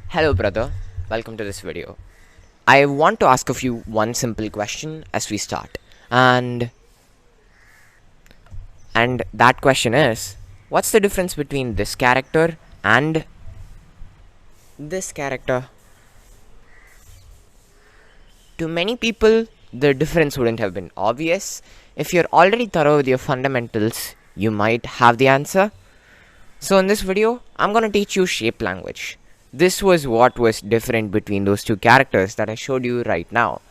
Hello, brother. Welcome to this video. I want to ask of you one simple question as we start. And that question is, what's the difference between this character and this character? To many people, the difference wouldn't have been obvious. If you're already thorough with your fundamentals, you might have the answer. So in this video, I'm going to teach you shape language. This was what was different between those two characters that I showed you right now.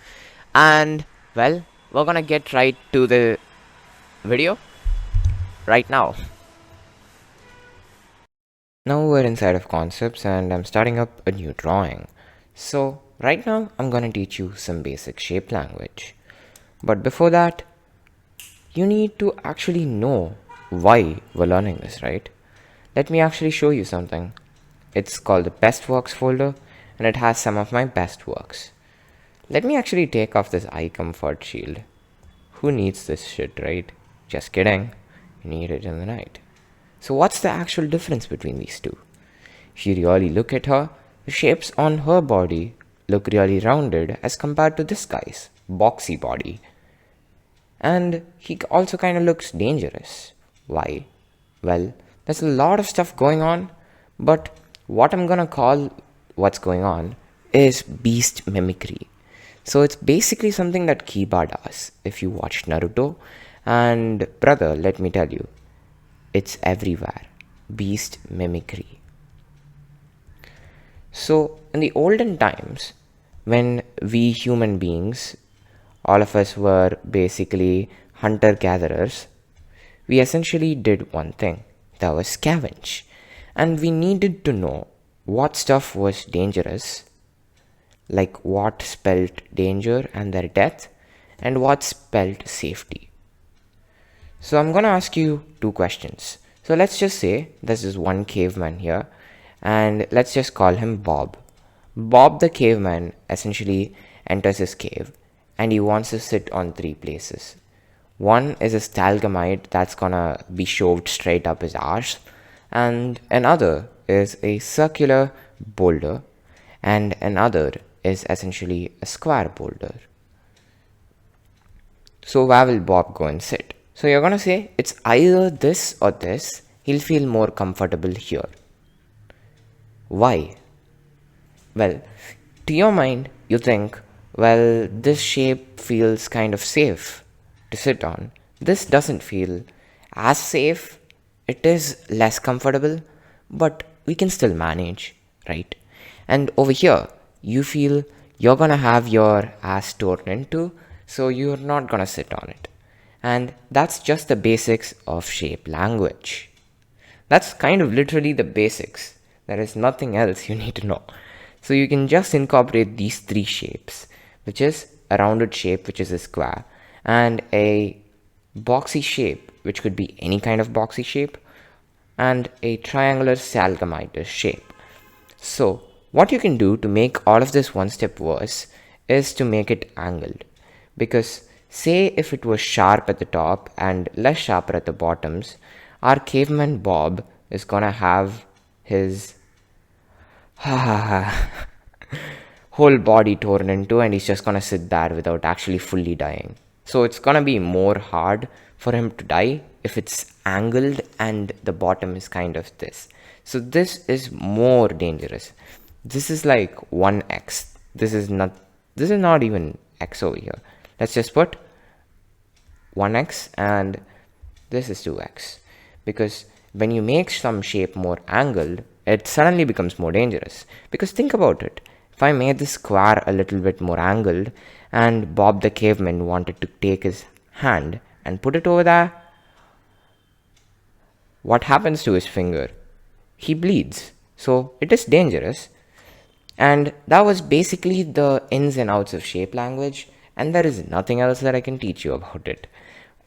And well, we're going to get right to the video right now. Now we're inside of concepts and I'm starting up a new drawing. So right now I'm going to teach you some basic shape language. But before that, you need to actually know why we're learning this, right? Let me actually show you something. It's called the best works folder and it has some of my best works. Let me actually take off this eye comfort shield. Who needs this shit, right? Just kidding. You need it in the night. So what's the actual difference between these two? If you really look at her, the shapes on her body look really rounded as compared to this guy's boxy body. And he also kind of looks dangerous. Why? Well, there's a lot of stuff going on, but what I'm gonna call what's going on is beast mimicry. So it's basically something that Kiba does if you watch Naruto. And brother, let me tell you, it's everywhere. Beast mimicry. So in the olden times, when we human beings, all of us were basically hunter-gatherers, we essentially did one thing. That was scavenge. And we needed to know what stuff was dangerous, like what spelled danger and their death, and what spelled safety. So I'm gonna ask you two questions. So let's just say this is one caveman here, and let's just call him Bob. Bob the caveman essentially enters his cave, and he wants to sit on three places. One is a stalagmite that's gonna be shoved straight up his arse, and another is a circular boulder, and another is essentially a square boulder. So where will Bob go and sit? So you're gonna say it's either this or this. He'll feel more comfortable here. Why? Well, to your mind, you think, well, this shape feels kind of safe to sit on. This doesn't feel as safe. It is less comfortable, but we can still manage, right? And over here, you feel you're gonna have your ass torn into, so you're not gonna sit on it. And that's just the basics of shape language. That's kind of literally the basics. There is nothing else you need to know. So you can just incorporate these three shapes, which is a rounded shape, which is a square, and a boxy shape, which could be any kind of boxy shape, and a triangular stalagmite shape. So what you can do to make all of this one step worse is to make it angled. Because say if it was sharp at the top and less sharper at the bottoms, our caveman Bob is gonna have his whole body torn into and he's just gonna sit there without actually fully dying. So it's gonna be more hard for him to die if it's angled and the bottom is kind of this. So this is more dangerous. This is like 1x. This is not even x over here. Let's just put 1x and this is 2x. Because when you make some shape more angled, it suddenly becomes more dangerous. Because think about it. If I made this square a little bit more angled and Bob the caveman wanted to take his hand and put it over there, what happens to his finger? He bleeds. So it is dangerous. And that was basically the ins and outs of shape language, and there is nothing else that I can teach you about it.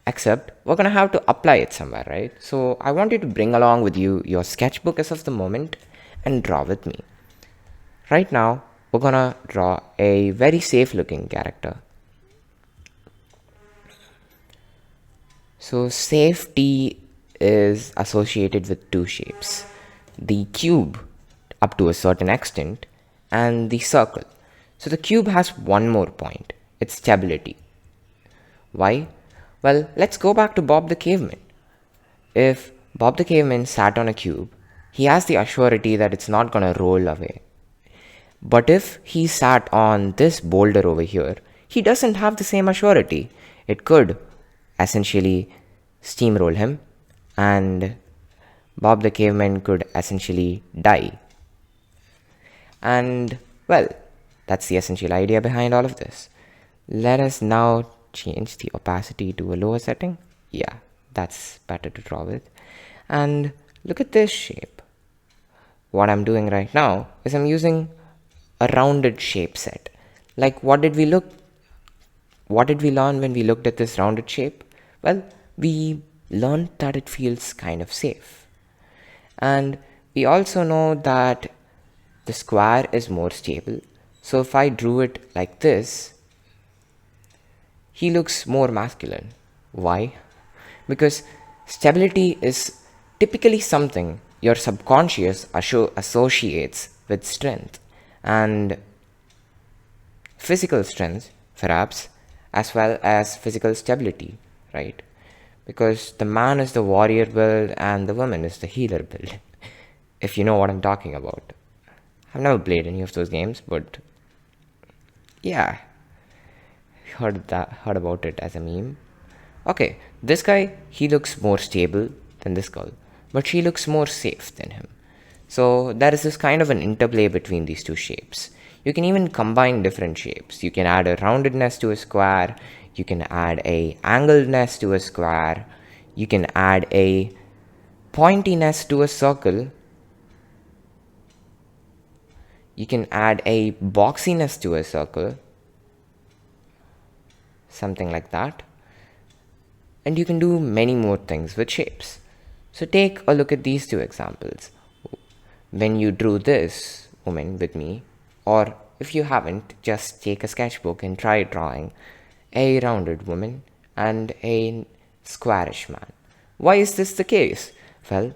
Except we're gonna have to apply it somewhere, right? So I want you to bring along with you your sketchbook as of the moment and draw with me. Right now, we're gonna draw a very safe looking character. So safety is associated with two shapes. The cube up to a certain extent and the circle. So the cube has one more point, its stability. Why? Well, let's go back to Bob the caveman. If Bob the caveman sat on a cube, he has the assurity that it's not gonna roll away. But if he sat on this boulder over here, he doesn't have the same assurity. It could essentially steamroll him, and Bob the caveman could essentially die. And well, that's the essential idea behind all of this. Let us now change the opacity to a lower setting. Yeah, that's better to draw with. And look at this shape. What I'm doing right now is I'm using a rounded shape set. Like what did we learn when we looked at this rounded shape? Well, we learned that it feels kind of safe. And we also know that the square is more stable. So if I drew it like this, he looks more masculine. Why? Because stability is typically something your subconscious associates with strength and physical strength, perhaps, as well as physical stability, right? Because the man is the warrior build and the woman is the healer build, if you know what I'm talking about. I've never played any of those games, but yeah, heard about it as a meme. Okay, this guy, he looks more stable than this girl, but she looks more safe than him. So there is this kind of an interplay between these two shapes. You can even combine different shapes. You can add a roundedness to a square, you can add a angledness to a square, you can add a pointiness to a circle, you can add a boxiness to a circle, something like that. And you can do many more things with shapes. So take a look at these two examples. When you drew this woman with me, or if you haven't, just take a sketchbook and try drawing a rounded woman and a squarish man. Why is this the case? Well,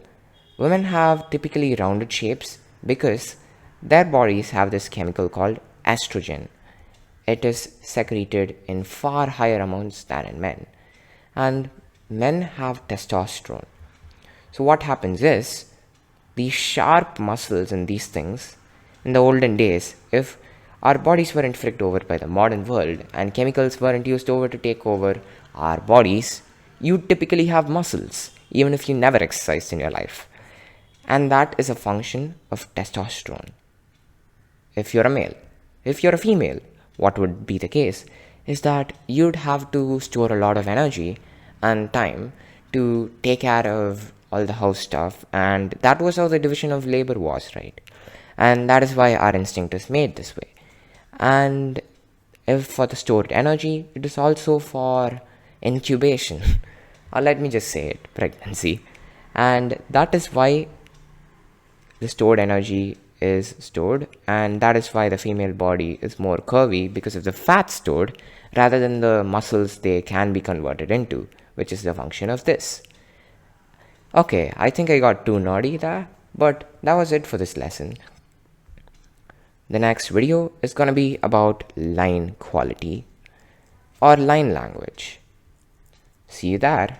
women have typically rounded shapes because their bodies have this chemical called estrogen. It is secreted in far higher amounts than in men. And men have testosterone. So what happens is, these sharp muscles and these things, in the olden days, if our bodies weren't fricked over by the modern world and chemicals weren't used over to take over our bodies, you typically have muscles, even if you never exercised in your life. And that is a function of testosterone. If you're a male. If you're a female, what would be the case is that you'd have to store a lot of energy and time to take care of all the house stuff, and that was how the division of labor was, right? And that is why our instinct is made this way. And if for the stored energy, it is also for incubation, or let me just say it, pregnancy. And that is why the stored energy is stored, and that is why the female body is more curvy, because of the fat stored rather than the muscles they can be converted into, which is the function of this. Okay, I think I got too nerdy there, but that was it for this lesson. The next video is gonna be about line quality or line language. See you there.